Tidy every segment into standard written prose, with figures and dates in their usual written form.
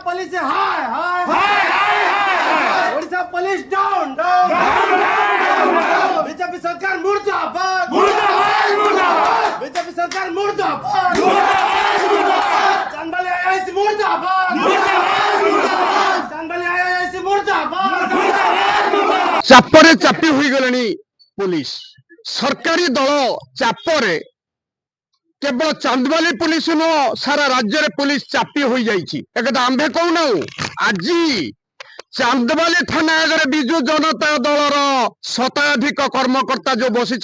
Police हाय हाय हाय हाय Odisha police down down BJP सरकार मुर्दाबाद मुर्दाबाद मुर्दाबाद बीजेपी सरकार मुर्दाबाद मुर्दाबाद चांदबाली आईआईसी मुर्दाबाद मुर्दाबाद मुर्दाबाद चांदबाली आईआईसी मुर्दाबाद मुर्दाबाद चापरे चापी हुई गलेनी पुलिस सरकारी दल चापरे केवल चांदबाली पुलिस नुह सारा राज्य रे पुलिस चापी हो जाइए एक आंबे कहूना आज चांदबाली थाना आगे विजु जनता दलर शताधिक कर्मकर्ता जो बसी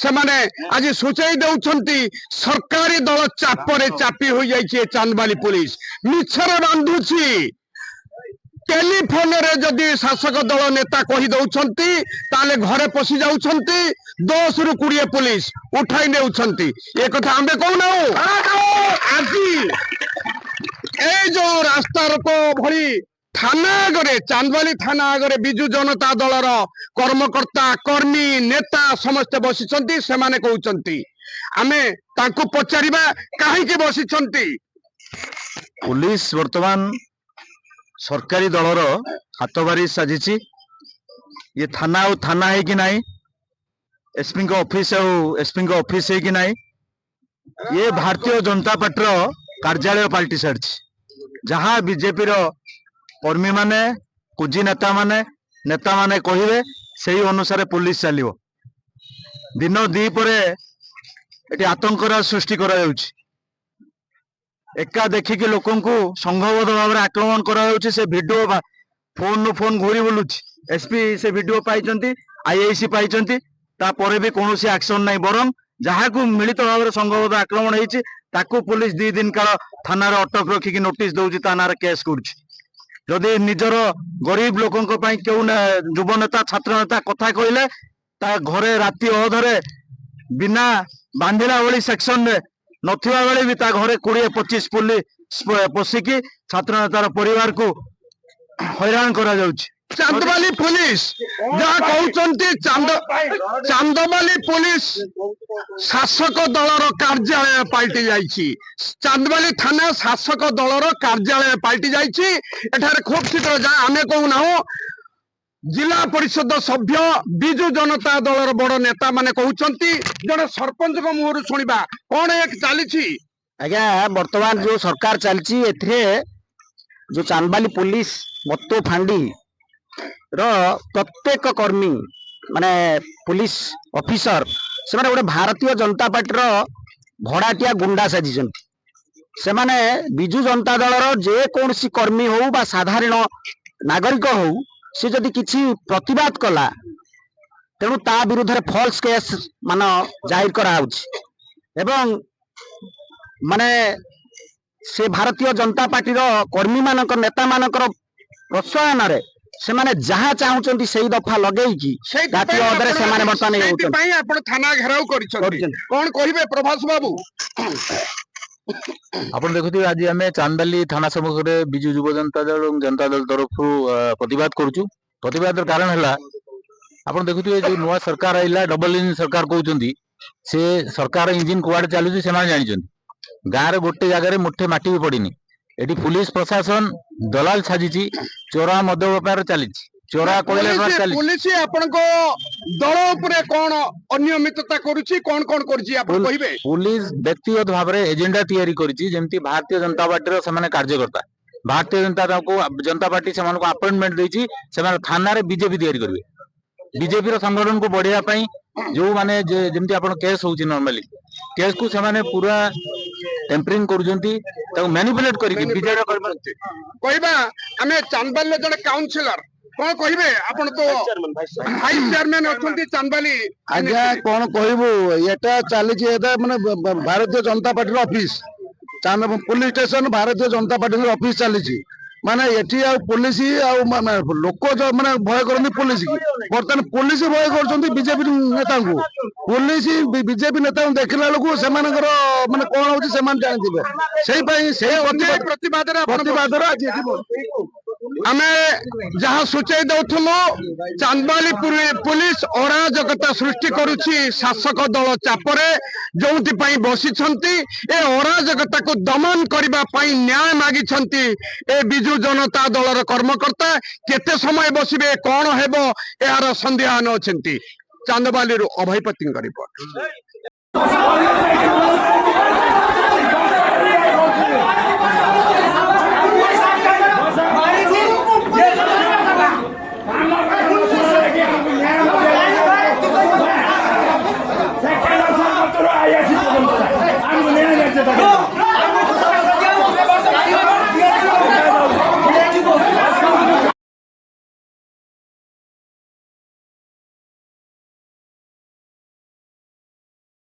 से माने आज सूचाई दौरान सरकारी दल चापरे चापी हो जाइए चांदबाली पुलिस मिछर बांधुची टेलीफोन रे जदि शासक दल नेता कही दौरान ताले घरे पशि जाउछंती 10 रु 20 पुलिस उठाई नेउछंती ए कथा आंबे कहूना आज ए जो रास्ता रोको भरी थाना आगे चांदबाली थाना आगे विजु जनता दलर कर्मकर्ता कर्मी नेता समस्त बसिछंती सेमाने कहउछंती आमे तांको पचारिबा काहे के बसिछंती पुलिस वर्तमान सरकारी दलर हाथबारी साजिची ये थाना और थाना है कि नहीं एसपी ऑफिस एसपी ऑफिस है कि नहीं ये भारतीय जनता पार्टी कार्यालय पलटि सारी जहाँ बीजेपी कर्मी माने कुजी नेता माने कहे से अनुसार पुलिस चलो दिन दी पर आतंकर सृष्टि करा एका देखिकी लोक संघबद्ध भाव में आक्रमण कर भिडियो फोन नु फोन घूरी बुलूँ एसपी से भिडियो पाई आईआईसी पाई तापर भी कौन एक्शन नहीं बरं जहाँ को मिलित भाव में संघबद्ध आक्रमण होती पुलिस 2 दिन काल थाना अटक रखिकी नोटिस दौर ना केस करुँच निजर गरीब लोकों क्यों युव नेता छात्र नेता कथा कहले घरे राति अधरे बिना बांधिला वाली सेक्शन रे नथिबा बेले भी घरे 20-25 पुलिस पशिकी छात्र नेतार परिवार को हैरान करा जाउछि चांदबाली पुलिस जहाँ कहते चांदबाली पुलिस शासक दलर कार्यालय पलटि जाइए चांदबाली थाना शासक दलर कार्यालय पलटि जाइए खूब शीघ्र जहाँ आम कहूना जिला परिषद सभ्य विजु जनता दलर बड़ नेता माने कहउछंती जने सरपंच को मुहर सुनिबा कौन एक चली आज्ञा वर्तमान जो सरकार चलची एथिरे जो चांदबाली पुलिस मत्तो फांडी रो प्रत्येक कर्मी माने पुलिस ऑफिसर से माने गोटे भारतीय जनता पार्टी रो भड़ाटिया गुंडा साजिचंती से माने विजु जनता दलर जे कोनसी कर्मी हो बा साधारण नागरिक हो से जदि किछि प्रतिवाद कला तेणु ता विरुद्ध फॉल्स केस मान जाहिर करा एवं माने से भारतीय जनता पार्टी रो कर्मी मानकर नेता मानकर प्रोत्साहन रे से माने जहाँ चाहूचंती सही दफा लगेकी राति अधरे से माने वर्तमान सेति पई आपण थाना घेराव करिछंती कोन कहिबे प्रभास बाबू आपण देखुथिबे आज आमे चांदबाली थाना सम्मुख रे बिजु युव जनता दल और जनता दल तरफ प्रतिवाद करूछु प्रतिवादर कारण हला आपण देखुथिबे जो नुवा सरकार आइला डबल इंजन सरकार कहउचंती से सरकार इंजन कुआडे चालुची से माने जानिचंती गारे गोटे जगह रे मुठे माटी भी पड़िनी एटी पुलिस प्रशासन दलाल छाजिची चोरा मद व्यापार चलीची चोरा कोइला चली पुलिस आपण को दल ऊपर कोन अनियमितता करूची कोन कोन करची आपण कहिबे पुलिस व्यक्तिगत भाव में एजेंडा तैयारी करिची जेमती भारतीय जनता पार्टी रो समान कार्यकर्ता भारतीय जनता पार्टी से अपॉइंटमेंट देची से थाना रे बीजेपी तैयारी करिवे बीजेपी रो संगठन को बढ़िया पई जो माने जेमती आपण केस होची नॉर्मली केस को से पूरा टेम्परिंग करूचंती ताको मैनिपुलेट करिके बीजेपी कहबा हमें चांदबाली जड़े काउंसिलर कौन कहिबे आपण तो वाइस चेयरमैन अछंती चांदबाली आज्ञा कौन कहबो एटा चली माने भारतीय जनता पार्टी ऑफिस चांद police station Bharatiya Janata party office चली माने एठी आ पुलिस आ लोक जो माने भय करनी पुलिस की बर्तमान पुलिस भय करछंती बीजेपी नेता को पुलिस बीजेपी नेता को देखला लोक से मानकर माने कोन होची से मान जानथिबे सेही पई से प्रतिवाद रे आज ଆମେ ଯାହା ସୂଚାଇ ଦଉଥିଲୁ ଚାନ୍ଦବାଲି ପୁଲିସ ଅରାଜକତା ସୃଷ୍ଟି କରୁଛି ଶାସକ ଦଳ ଚାପରେ, ଯୋଉଥିପାଇଁ ବସିଛନ୍ତି। ଏ ଅରାଜକତାକୁ ଦମନ କରିବା ପାଇଁ ନ୍ୟାୟ ମାଗିଛନ୍ତି ଏ ବିଜୁ ଜନତା ଦଳର କର୍ମକର୍ତ୍ତା। କେତେ ସମୟ ବସିବେ, କଣ ହେବ, ଏହାର ସନ୍ଦେହାନ ଅଛନ୍ତି। ଚାନ୍ଦବାଲିରୁ ଅଭୟ ପତିଙ୍କ ରିପୋର୍ଟ।